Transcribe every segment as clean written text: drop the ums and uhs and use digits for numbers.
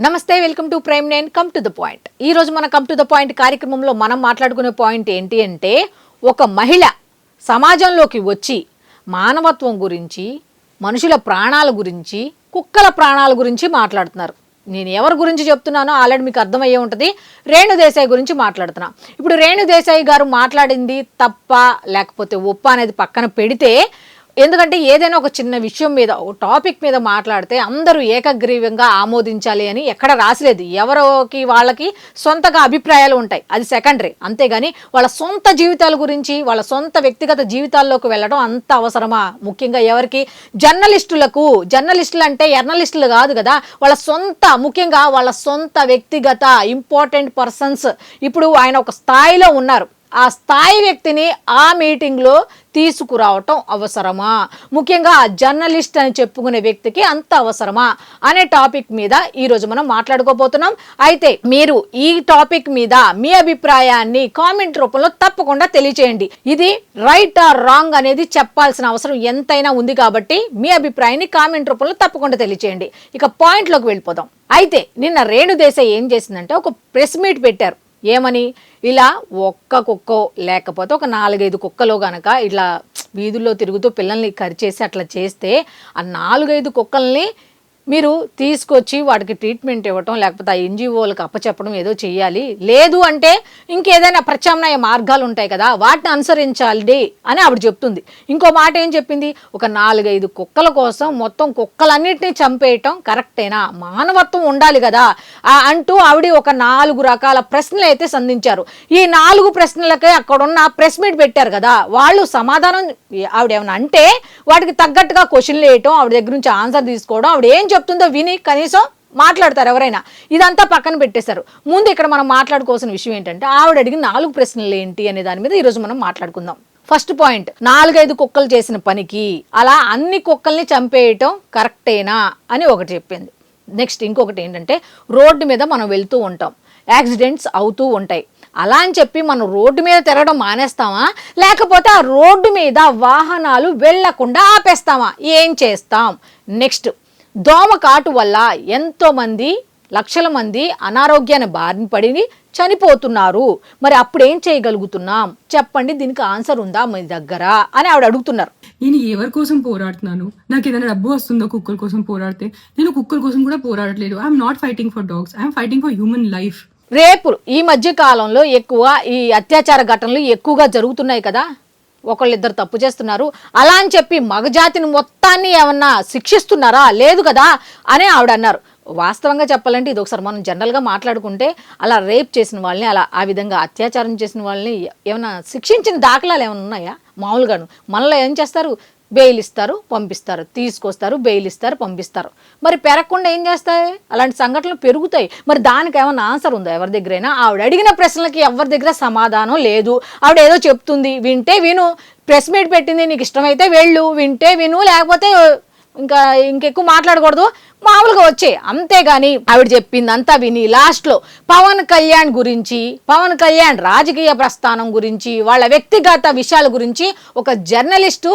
నమస్తే, welcome to prime 9 come to the point. ఈ రోజు మన కమ్ టు ద పాయింట్ కార్యక్రమంలో మనం మాట్లాడుకునే పాయింట్ ఏంటి అంటే, ఒక మహిళ సమాజంలోకి వచ్చి మానవత్వం గురించి, మనుషుల ప్రాణాల గురించి, కుక్కల ప్రాణాల గురించి మాట్లాడుతున్నారు. నేను ఎవరి గురించి చెప్తున్నానో ఆల్రెడీ మీకు అర్థమయ్యే ఉంటుంది. రేణు దేశాయ్ గురించి మాట్లాడుతున్నా. ఇప్పుడు రేణు దేశాయ్ గారు మాట్లాడింది తప్ప లేకపోతే ఒప్ప అనేది పక్కన పెడితే, ఎందుకంటే ఏదైనా ఒక చిన్న విషయం మీద, ఒక టాపిక్ మీద మాట్లాడితే అందరూ ఏకగ్రీవంగా ఆమోదించాలి అని ఎక్కడ రాసిలేదు. ఎవరికి వాళ్ళకి సొంతగా అభిప్రాయాలు ఉంటాయి, అది సెకండరీ. అంతేగాని వాళ్ళ సొంత జీవితాల గురించి, వాళ్ళ సొంత వ్యక్తిగత జీవితాల్లోకి వెళ్ళడం అంత అవసరమా? ముఖ్యంగా ఎవరికి? జర్నలిస్టులకు. జర్నలిస్టులు అంటే ఎర్నలిస్టులు కాదు కదా, వాళ్ళ సొంత, ముఖ్యంగా వాళ్ళ సొంత వ్యక్తిగత ఇంపార్టెంట్ పర్సన్స్. ఇప్పుడు ఆయన ఒక స్థాయిలో ఉన్నారు, ఆ స్థాయి వ్యక్తిని ఆ మీటింగ్లో తీసుకురావటం అవసరమా? ముఖ్యంగా ఆ జర్నలిస్ట్ అని చెప్పుకునే వ్యక్తికి అంత అవసరమా అనే టాపిక్ మీద ఈరోజు మనం మాట్లాడుకోబోతున్నాం. అయితే మీరు ఈ టాపిక్ మీద మీ అభిప్రాయాన్ని కామెంట్ రూపంలో తప్పకుండా తెలియచేయండి. ఇది రైట్ ఆర్ రాంగ్ అనేది చెప్పాల్సిన అవసరం ఎంతైనా ఉంది కాబట్టి మీ అభిప్రాయాన్ని కామెంట్ రూపంలో తప్పకుండా తెలియచేయండి. ఇక పాయింట్లోకి వెళ్ళిపోదాం. అయితే నిన్న రేణు దేశాయ్ ఏం చేసిందంటే, ఒక ప్రెస్ మీట్ పెట్టారు. ఏమని? ఇలా ఒక్క కుక్కో లేకపోతే ఒక 4-5 కుక్కలో గనక ఇట్లా వీధుల్లో తిరుగుతూ పిల్లల్ని కరిచేసి అట్లా చేస్తే, ఆ 4-5 కుక్కల్ని మీరు తీసుకొచ్చి వాటికి ట్రీట్మెంట్ ఇవ్వటం, లేకపోతే ఆ ఎన్జిఓలకు అప్పచెప్పడం ఏదో చెయ్యాలి. లేదు అంటే ఇంకేదైనా ప్రత్యామ్నాయ మార్గాలు ఉంటాయి కదా, వాటిని అనుసరించాలి అని ఆవిడ చెప్తుంది. ఇంకో మాట ఏం చెప్పింది? ఒక 4-5 కుక్కల కోసం మొత్తం కుక్కలన్నింటినీ చంపేయటం కరెక్టేనా? మానవత్వం ఉండాలి కదా అంటూ ఆవిడ ఒక 4 రకాల ప్రశ్నలు అయితే సంధించారు. ఈ 4 ప్రశ్నలకే అక్కడున్న ప్రెస్ మీట్ పెట్టారు కదా, వాళ్ళు సమాధానం ఆవిడ ఏమన్నా అంటే వాటికి తగ్గట్టుగా క్వశ్చన్లు వేయటం, ఆవిడ దగ్గర నుంచి ఆన్సర్ తీసుకోవడం, ఆవిడ ఏం చెప్తుందో విని కనీసం మాట్లాడతారు ఎవరైనా. ఇదంతా పక్కన పెట్టేశారు. ముందు ఇక్కడ మనం మాట్లాడుకోవాల్సిన విషయం ఏంటంటే, ఆవిడ అడిగిన 4 ప్రశ్నలు ఏంటి అనే దాని మీద ఈరోజు మనం మాట్లాడుకుందాం. ఫస్ట్ పాయింట్, 4-5 కుక్కలు చేసిన పనికి అలా అన్ని కుక్కల్ని చంపేయటం కరెక్టేనా అని ఒకటి చెప్పింది. నెక్స్ట్ ఇంకొకటి ఏంటంటే, రోడ్డు మీద మనం వెళ్తూ ఉంటాం, యాక్సిడెంట్స్ అవుతూ ఉంటాయి. అలా అని చెప్పి మనం రోడ్డు మీద తిరగడం మానేస్తామా, లేకపోతే ఆ రోడ్డు మీద వాహనాలు వెళ్లకుండా ఆపేస్తామా? ఏం చేస్తాం? నెక్స్ట్, దోమ కాటు వల్ల ఎంతోమంది, లక్షల మంది అనారోగ్యాన్ని బారిన పడి చనిపోతున్నారు. మరి అప్పుడు ఏం చేయగలుగుతున్నాం చెప్పండి, దీనికి ఆన్సర్ ఉందా మీ దగ్గర అని ఆవిడ అడుగుతున్నారు. నేను ఎవరి కోసం పోరాడుతున్నాను? నాకు ఏదైనా డబ్బు వస్తుందో కుక్కల కోసం పోరాడితే? నేను కుక్కల కోసం కూడా పోరాడట్లేదు. I'm not fighting for dogs, I'm fighting for human life. రేపు ఈ మధ్య కాలంలో ఎక్కువ ఈ అత్యాచార ఘటనలు ఎక్కువగా జరుగుతున్నాయి కదా, ఒకళ్ళిద్దరు తప్పు చేస్తున్నారు, అలా అని చెప్పి మగజాతిని మొత్తాన్ని ఏమన్నా శిక్షిస్తున్నారా? లేదు కదా అని ఆవిడ అన్నారు. వాస్తవంగా చెప్పాలంటే ఇది ఒకసారి మనం జనరల్గా మాట్లాడుకుంటే, అలా రేప్ చేసిన వాళ్ళని, అలా ఆ విధంగా అత్యాచారం చేసిన వాళ్ళని ఏమైనా శిక్షించిన దాఖలాలు ఏమైనా ఉన్నాయా? మామూలుగాను మనలో ఏం చేస్తారు, బెయిల్ ఇస్తారు, పంపిస్తారు, తీసుకొస్తారు, బెయిల్ ఇస్తారు, పంపిస్తారు. మరి పెరగకుండా ఏం చేస్తాయి? అలాంటి సంఘటనలు పెరుగుతాయి. మరి దానికి ఏమన్నా ఆన్సర్ ఉందా ఎవరి దగ్గరైనా? ఆవిడ అడిగిన ప్రశ్నలకి ఎవరి దగ్గర సమాధానం లేదు. ఆవిడ ఏదో చెప్తుంది, వింటే విను, ప్రెస్ మీట్ పెట్టింది, నీకు ఇష్టమైతే వెళ్ళు, వింటే విను, లేకపోతే ఇంకెక్కువ మాట్లాడకూడదు, మామూలుగా వచ్చే. అంతేగాని ఆవిడ చెప్పింది అంతా విని లాస్ట్లో పవన్ కళ్యాణ్ గురించి, పవన్ కళ్యాణ్ రాజకీయ ప్రస్థానం గురించి, వాళ్ళ వ్యక్తిగత విషయాల గురించి ఒక జర్నలిస్టు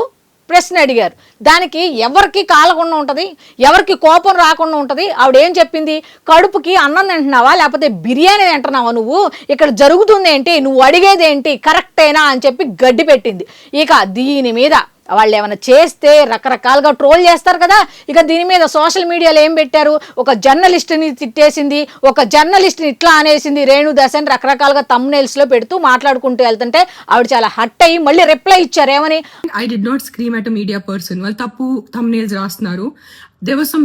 ప్రశ్న అడిగారు. దానికి ఎవరికి కాలకుండా ఉంటుంది, ఎవరికి కోపం రాకుండా ఉంటుంది. ఆవిడ ఏం చెప్పింది? కడుపుకి అన్నం తింటున్నావా లేకపోతే బిర్యానీ తింటున్నావా నువ్వు? ఇక్కడ జరుగుతుంది ఏంటి? నువ్వు అడిగేది ఏంటి? కరెక్టేనా అని చెప్పి గడ్డి పెట్టింది. ఇక దీని మీద వాళ్ళు ఏమైనా చేస్తే రకరకాలుగా ట్రోల్ చేస్తారు కదా. ఇక దీని మీద సోషల్ మీడియాలో ఏం పెట్టారు? ఒక జర్నలిస్ట్ని తిట్టేసింది, ఒక జర్నలిస్ట్ని ఇట్లా అనేసింది రేణు దేశాయ్ అని రకరకాలుగా థంబ్నెయిల్స్లో పెడుతూ మాట్లాడుకుంటూ వెళ్తుంటే ఆవిడ చాలా హట్ అయ్యి మళ్ళీ రిప్లై ఇచ్చారు. ఏమని? I did not scream at a media person. వాళ్ళు తప్పు థంబ్నెయిల్స్ రాస్తున్నారు. There was some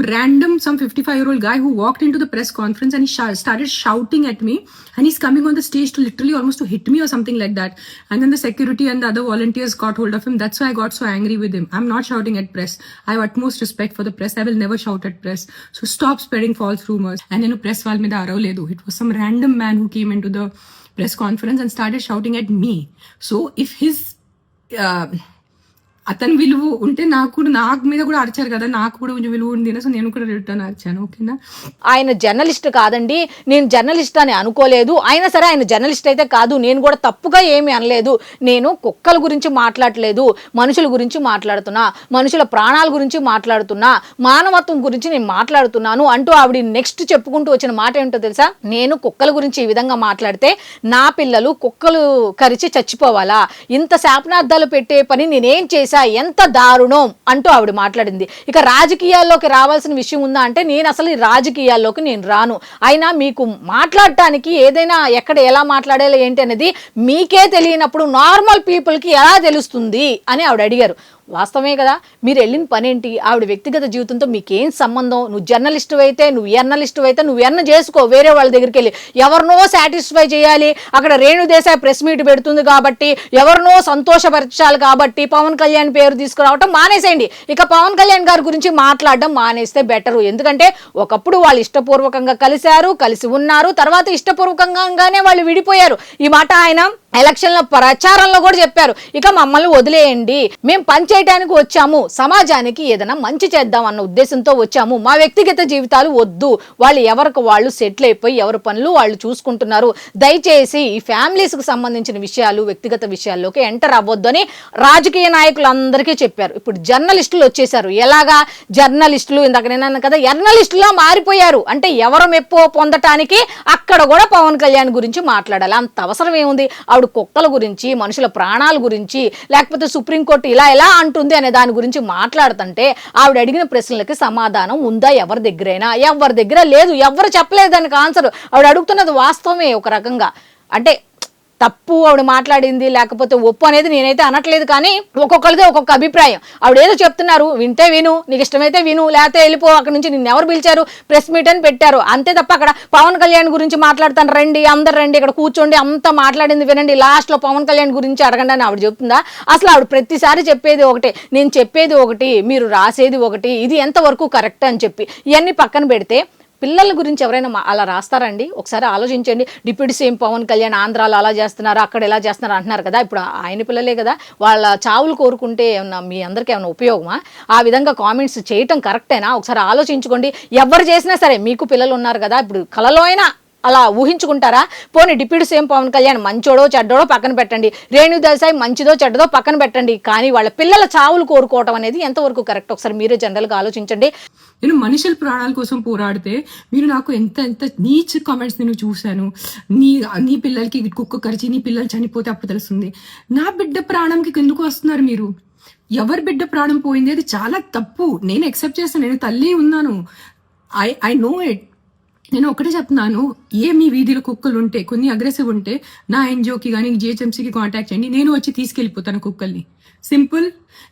55-year-old guy who walked into the press conference and he started shouting at me, and he's coming on the stage to literally almost to hit me or something like that. And then the security and the other volunteers got hold of him. That's why I got so angry with him. I'm not shouting at press. I have utmost respect for the press. I will never shout at press. So stop spreading false rumors. And then press wal మీద అరవలేదు. It was some random man who came into the press conference and started shouting at me. So if his అతని విలువ ఉంటే నాకు మీద కూడా అరిచారు కదా, నాకు కూడా కొంచెం విలువ ఉంది, సో నేను కూడా రిటర్న్ అరిచాను. ఓకేనా, ఆయన జర్నలిస్ట్ కాదండి, నేను జర్నలిస్ట్ అని అనుకోలేదు, అయినా సరే ఆయన జర్నలిస్ట్ అయితే కాదు, నేను కూడా తప్పుగా ఏమీ అనలేదు, నేను కుక్కల గురించి మాట్లాడలేదు, మనుషుల గురించి మాట్లాడుతున్నా, మనుషుల ప్రాణాల గురించి మాట్లాడుతున్నా, మానవత్వం గురించి నేను మాట్లాడుతున్నాను అంటూ ఆవిడ నెక్స్ట్ చెప్పుకుంటూ వచ్చిన మాట ఏంటో తెలుసా, నేను కుక్కల గురించి ఈ విధంగా మాట్లాడితే నా పిల్లలు కుక్కలు కరిచి చచ్చిపోవాలా, ఇంత శాపనార్థాలు పెట్టే పని నేనేం చేశా, ఎంత దారుణం అంటూ ఆవిడ మాట్లాడింది. ఇక రాజకీయాల్లోకి రావాల్సిన విషయం ఉందా అంటే నేను అసలు ఈ రాజకీయాల్లోకి నేను రాను, అయినా మీకు మాట్లాడటానికి ఏదైనా ఎక్కడ ఎలా మాట్లాడాలి ఏంటి అనేది మీకే తెలియనప్పుడు నార్మల్ పీపుల్కి ఎలా తెలుస్తుంది అని ఆవిడ అడిగారు. వాస్తవమే కదా, మీరు వెళ్ళిన పనేంటి, ఆవిడ వ్యక్తిగత జీవితంతో మీకేం సంబంధం, నువ్వు జర్నలిస్టు అయితే నువ్వు ఎర్నలిస్టు అయితే నువ్వు ఎర్న చేసుకో, వేరే వాళ్ళ దగ్గరికి వెళ్ళి ఎవరినో సాటిస్ఫై చేయాలి, అక్కడ రేణుదేశాయ్ ప్రెస్ మీట్ పెడుతుంది కాబట్టి ఎవరినో సంతోషపరచాలి కాబట్టి పవన్ కళ్యాణ్ పేరు తీసుకురావటం మానేసేయండి, ఇక పవన్ కళ్యాణ్ గారి గురించి మాట్లాడడం మానేస్తే బెటరు. ఎందుకంటే ఒకప్పుడు వాళ్ళు ఇష్టపూర్వకంగా కలిసి ఉన్నారు, తర్వాత ఇష్టపూర్వకంగానే వాళ్ళు విడిపోయారు. ఈ మాట ఆయన ఎలక్షన్ల ప్రచారంలో కూడా చెప్పారు. ఇక మమ్మల్ని వదిలేయండి, మేము పని చేయడానికి వచ్చాము, సమాజానికి ఏదైనా మంచి చేద్దాం అన్న ఉద్దేశంతో వచ్చాము, మా వ్యక్తిగత జీవితాలు వద్దు, వాళ్ళు ఎవరికి వాళ్ళు సెటిల్ అయిపోయి ఎవరి పనులు వాళ్ళు చూసుకుంటున్నారు, దయచేసి ఈ ఫ్యామిలీస్కి సంబంధించిన విషయాలు వ్యక్తిగత విషయాల్లోకి ఎంటర్ అవ్వద్దు అని రాజకీయ నాయకులందరికీ చెప్పారు. ఇప్పుడు జర్నలిస్టులు వచ్చేసారు. ఎలాగా జర్నలిస్టులు, ఇందాక నేను కదా ఎర్నలిస్టులా మారిపోయారు, అంటే ఎవరు మెప్పు పొందటానికి అక్కడ కూడా పవన్ కళ్యాణ్ గురించి మాట్లాడాలి, అంత అవసరం ఏముంది, ఆవిడ కుక్కల గురించి మనుషుల ప్రాణాల గురించి లేకపోతే సుప్రీంకోర్టు ఇలా ఎలా అంటుంది అనే దాని గురించి మాట్లాడుతుంటే ఆవిడ అడిగిన ప్రశ్నలకి సమాధానం ఉందా ఎవరి దగ్గరైనా, ఎవరి దగ్గర లేదు, ఎవరు చెప్పలేదు దానికి ఆన్సర్. ఆవిడ అడుగుతున్నది వాస్తవమే ఒక రకంగా, అంటే తప్పు ఆవిడ మాట్లాడింది లేకపోతే ఒప్పు అనేది నేనైతే అనట్లేదు, కానీ ఒక్కొక్కరిదే ఒక్కొక్క అభిప్రాయం. ఆవిడ ఏదో చెప్తున్నారు, వింటే విను, నీకు ఇష్టమైతే విను, లేకపోతే వెళ్ళిపో, అక్కడ నుంచి నిన్ను ఎవరు పిలిచారు, ప్రెస్ మీట్ అని పెట్టారు అంతే తప్ప అక్కడ పవన్ కళ్యాణ్ గురించి మాట్లాడతాను రండి, అందరు రండి, ఇక్కడ కూర్చోండి, అంతా మాట్లాడింది వినండి, లాస్ట్లో పవన్ కళ్యాణ్ గురించి అడగండి అని ఆవిడ చెప్తుందా? అసలు ఆవిడ ప్రతిసారి చెప్పేది ఒకటే, నేను చెప్పేది ఒకటి, మీరు రాసేది ఒకటి, ఇది ఎంతవరకు కరెక్ట్ అని చెప్పి ఇవన్నీ పక్కన పెడితే పిల్లల గురించి ఎవరైనా అలా రాస్తారండి? ఒకసారి ఆలోచించండి. డిప్యూటీ సీఎం పవన్ కళ్యాణ్ ఆంధ్రాలో అలా చేస్తున్నారు, అక్కడ ఎలా చేస్తున్నారు అంటున్నారు కదా, ఇప్పుడు ఆయన పిల్లలే కదా, వాళ్ళ చావులు కోరుకుంటే ఏమన్నా మీ అందరికీ ఏమైనా ఉపయోగమా? ఆ విధంగా కామెంట్స్ చేయటం కరెక్టేనా? ఒకసారి ఆలోచించుకోండి. ఎవరు చేసినా సరే, మీకు పిల్లలు ఉన్నారు కదా, ఇప్పుడు కలలో అయినా అలా ఊహించుకుంటారా? పోనీ డిప్యూటీ సీఎం పవన్ కళ్యాణ్ మంచోడో చెడ్డోడో పక్కన పెట్టండి, రేణుదేశాయ్ మంచిదో చెడ్డదో పక్కన పెట్టండి, కానీ వాళ్ళ పిల్లల చావులు కోరుకోవటం అనేది ఎంతవరకు కరెక్ట్? ఒకసారి మీరే జనరల్గా ఆలోచించండి. నేను మనుషుల ప్రాణాల కోసం పోరాడితే మీరు నాకు ఎంత నీచ్ కామెంట్స్ నేను చూశాను, నీ పిల్లలకి కుక్క కరిచి నీ పిల్లలు చనిపోతే అప్పుడు తెలుస్తుంది. నా బిడ్డ ప్రాణంకి ఎందుకు వస్తున్నారు మీరు? ఎవరి బిడ్డ ప్రాణం పోయింది అది చాలా తప్పు, నేను యాక్సెప్ట్ చేస్తాను, నేను తల్లి ఉన్నాను, ఐ నో ఇట్. నేను ఒకటే చెప్తున్నాను, మీ వీధిలో కుక్కలు ఉంటే కొన్ని అగ్రెసివ్ ఉంటే నా ఎన్జిఓకి కానీ జిహెచ్ఎంసీకి కాంటాక్ట్ చేయండి, నేను వచ్చి తీసుకెళ్ళిపోతాను కుక్కల్ని. సింపుల్,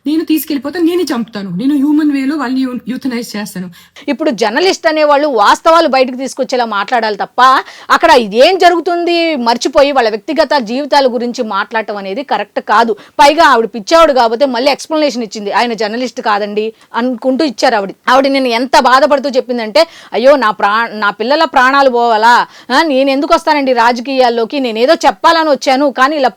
నేను తీసుకెళ్ళిపోతాను, నేనే చంపుతాను, నేను హ్యూమన్ వేలో వాళ్ళని యూథనైజ్ చేస్తాను. ఇప్పుడు జర్నలిస్ట్ అనేవాళ్ళు వాస్తవాలు బయటకు తీసుకొచ్చేలా మాట్లాడాలి తప్ప అక్కడ ఏం జరుగుతుంది మర్చిపోయి వాళ్ళ వ్యక్తిగత జీవితాల గురించి మాట్లాడటం అనేది కరెక్ట్ కాదు. పైగా ఆవిడ పిచ్చావిడ కాబట్టి మళ్ళీ ఎక్స్ప్లెనేషన్ ఇచ్చింది, ఆయన జర్నలిస్ట్ కాదండి అనుకుంటూ ఇచ్చారు. ఆవిడ నేను ఎంత బాధపడుతూ చెప్పిందంటే, అయ్యో నా పిల్లల ప్రాణాలు పోవాలా, నేను ఎందుకు వస్తానండి రాజకీయాల్లోకి, నేనేదో చెప్పాలని వచ్చాను, కానీ ఇలా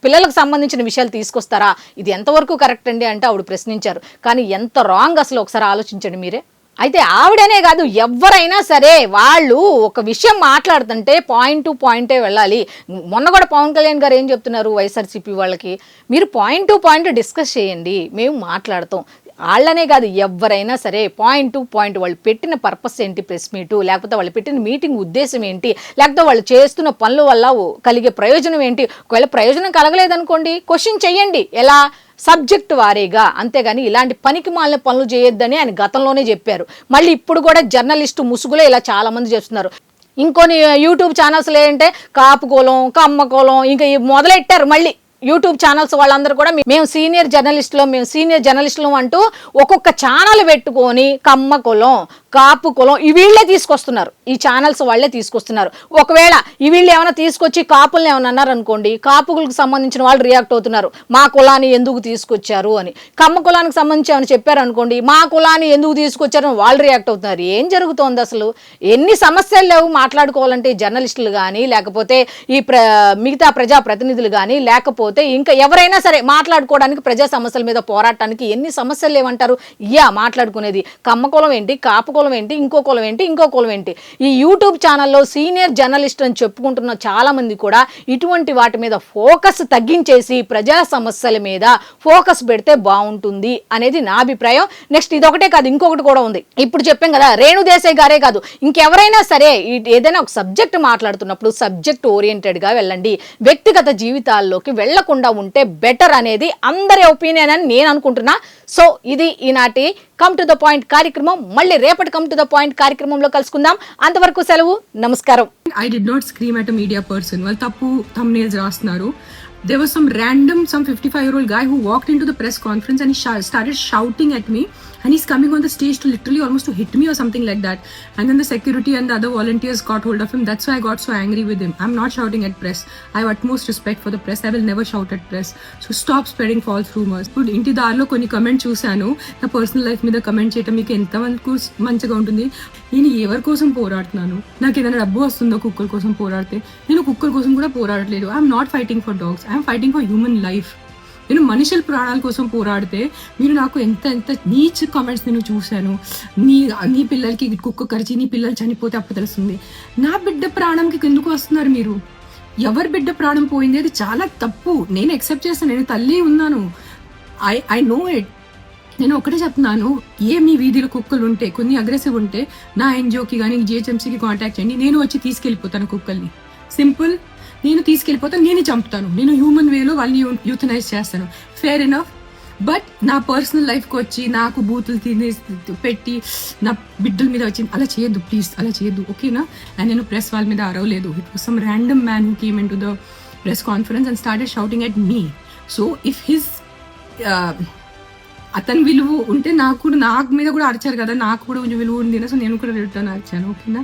పిల్లలకు సంబంధించిన విషయాలు తీసుకొస్తారా, ఇది ఎంతవరకు కరెక్ట్ అండి అంటే ఆవిడ ప్రశ్నించారు. కానీ ఎంత రాంగ్ అసలు ఒకసారి ఆలోచించండి మీరే. అయితే ఆవిడనే కాదు, ఎవరైనా సరే వాళ్ళు ఒక విషయం మాట్లాడుతుంటే పాయింట్ టు పాయింటే వెళ్ళాలి. మొన్న కూడా పవన్ కళ్యాణ్ గారు ఏం చెప్తున్నారు వైఎస్ఆర్సీపీ వాళ్ళకి, మీరు పాయింట్ టు పాయింట్ డిస్కస్ చేయండి, మేము మాట్లాడతాం. వాళ్ళనే కాదు, ఎవరైనా సరే పాయింట్ టు పాయింట్ వాళ్ళు పెట్టిన పర్పస్ ఏంటి, ప్రెస్ మీటు, లేకపోతే వాళ్ళు పెట్టిన మీటింగ్ ఉద్దేశం ఏంటి, లేకపోతే వాళ్ళు చేస్తున్న పనుల వల్ల కలిగే ప్రయోజనం ఏంటి, ఒకవేళ ప్రయోజనం కలగలేదనుకోండి క్వశ్చన్ చెయ్యండి, ఎలా సబ్జెక్ట్ వారీగా, అంతేగాని ఇలాంటి పనికి మాలిన పనులు చేయొద్దని ఆయన గతంలోనే చెప్పారు. మళ్ళీ ఇప్పుడు కూడా జర్నలిస్టు ముసుగులో ఇలా చాలా మంది చేస్తున్నారు. ఇంకొన్ని యూట్యూబ్ ఛానల్స్ ఏంటంటే కాపు కులం, కమ్మ కులం, ఇంకా మొదలెట్టారు మళ్ళీ యూట్యూబ్ ఛానల్స్ వాళ్ళందరూ కూడా మేము సీనియర్ జర్నలిస్టులు అంటూ ఒక్కొక్క ఛానల్ పెట్టుకొని కమ్మ కులం, కాపు కులం వీళ్ళే తీసుకొస్తున్నారు, ఈ ఛానల్స్ వాళ్ళే తీసుకొస్తున్నారు. ఒకవేళ వీళ్ళు ఏమైనా తీసుకొచ్చి కాపుల్ని ఏమైనా అన్నారు అనుకోండి, కాపులకు సంబంధించిన వాళ్ళు రియాక్ట్ అవుతున్నారు, మా కులాన్ని ఎందుకు తీసుకొచ్చారు అని. కమ్మ కులానికి సంబంధించి ఏమైనా చెప్పారు అనుకోండి, మా కులాన్ని ఎందుకు తీసుకొచ్చారు అని వాళ్ళు రియాక్ట్ అవుతున్నారు. ఏం జరుగుతోంది అసలు? ఎన్ని సమస్యలు లేవు మాట్లాడుకోవాలంటే జర్నలిస్టులు కానీ, లేకపోతే ఈ మిగతా ప్రజాప్రతినిధులు కానీ, లేకపోతే లేకపోతే ఇంకా ఎవరైనా సరే మాట్లాడుకోవడానికి ప్రజా సమస్యల మీద పోరాటానికి ఎన్ని సమస్యలు లేవంటారు? మాట్లాడుకునేది కమ్మ కులం ఏంటి, కాపు కులం ఏంటి, ఇంకో కులం ఏంటి. ఈ యూట్యూబ్ ఛానల్లో సీనియర్ జర్నలిస్ట్ అని చెప్పుకుంటున్న చాలా మంది కూడా ఇటువంటి వాటి మీద ఫోకస్ తగ్గించేసి ప్రజా సమస్యల మీద ఫోకస్ పెడితే బాగుంటుంది అనేది నా అభిప్రాయం. నెక్స్ట్ ఇదొకటే కాదు, ఇంకొకటి కూడా ఉంది. ఇప్పుడు చెప్పాం కదా, రేణు దేశాయ్ గారే కాదు, ఇంకెవరైనా సరే ఏదైనా ఒక సబ్జెక్ట్ మాట్లాడుతున్నప్పుడు సబ్జెక్ట్ ఓరియంటెడ్ గా వెళ్ళండి, వ్యక్తిగత జీవితాల్లోకి వెళ్లకుండా ఉంటే బెటర్ అనేది అందరి ఒపీనియన్ అని నేను అనుకుంటున్నా. సో ఇది ఈనాటి కమ్ టు ద పాయింట్ కార్యక్రమం. మళ్ళీ రేపటి కమ్ టు ద పాయింట్ కార్యక్రమంలో కలుసుకుందాం. అంతవరకు సెలవు, నమస్కారం. I did not scream at a media person. వాళ్ళు తప్పు thumbnails రాస్తున్నారు. There was some 55-year-old guy who walked into the press conference and he started shouting at me, and he's coming on the stage to literally almost to hit me or something like that. And then the security and the other volunteers got hold of him. That's why I got so angry with him. I'm not shouting at press. I have utmost respect for the press. I will never shout at press. So stop spreading false rumors. ఇప్పుడు ఇంటి దారిలో కొన్ని comment చూశాను, నా personal life మీద comment చేయటం మీకు ఎంతవరకు మంచిగా ఉంటుంది? నేను ఎవరి కోసం పోరాడుతున్నాను? నాకు ఏదైనా డబ్బు వస్తుందో కుక్కల కోసం పోరాడితే? నేను కుక్కల కోసం కూడా పోరాడట్లేదు. I'm not fighting for dogs, I'm fighting for human life. నేను మనుషుల ప్రాణాల కోసం పోరాడితే మీరు నాకు ఎంత నీచ్ కామెంట్స్ నేను చూశాను. నీ పిల్లలకి కుక్క కరిచి నీ పిల్లలు చనిపోతే అప్పుడు తెలుస్తుంది. నా బిడ్డ ప్రాణంకి ఎందుకు వస్తున్నారు మీరు? ఎవరి బిడ్డ ప్రాణం పోయింది అది చాలా తప్పు. నేను యాక్సెప్ట్ చేస్తాను, నేను తల్లి ఉన్నాను, ఐ నో ఇట్. నేను ఒకటే చెప్తున్నాను, మీ వీధిలో కుక్కలు ఉంటే, కొన్ని అగ్రెసివ్ ఉంటే నా ఎన్జిఓకి కానీ జిహెచ్ఎంసీకి కాంటాక్ట్ చేయండి. నేను వచ్చి తీసుకెళ్ళిపోతాను కుక్కల్ని. సింపుల్, నేను తీసుకెళ్ళిపోతాను, నేనే చంపుతాను. నేను హ్యూమన్ వేలో వాళ్ళని యూథనైజ్ చేస్తాను. Fair enough. బట్ నా పర్సనల్ లైఫ్కి వచ్చి నాకు బూతులు పెట్టి నా బిడ్డల మీద వచ్చి అలా చేయొద్దు ప్లీజ్, అలా చేయొద్దు, ఓకేనా? అండ్ నేను ప్రెస్ వాళ్ళ మీద అరవలేదు. It was some random man who came in to the press conference and started shouting at me. So if his అతని విలువ ఉంటే నాకు మీద కూడా అరిచారు కదా, నాకు కూడా కొంచెం విలువ ఉంది. సో నేను కూడా రిటర్న్ అరిచాను, ఓకేనా?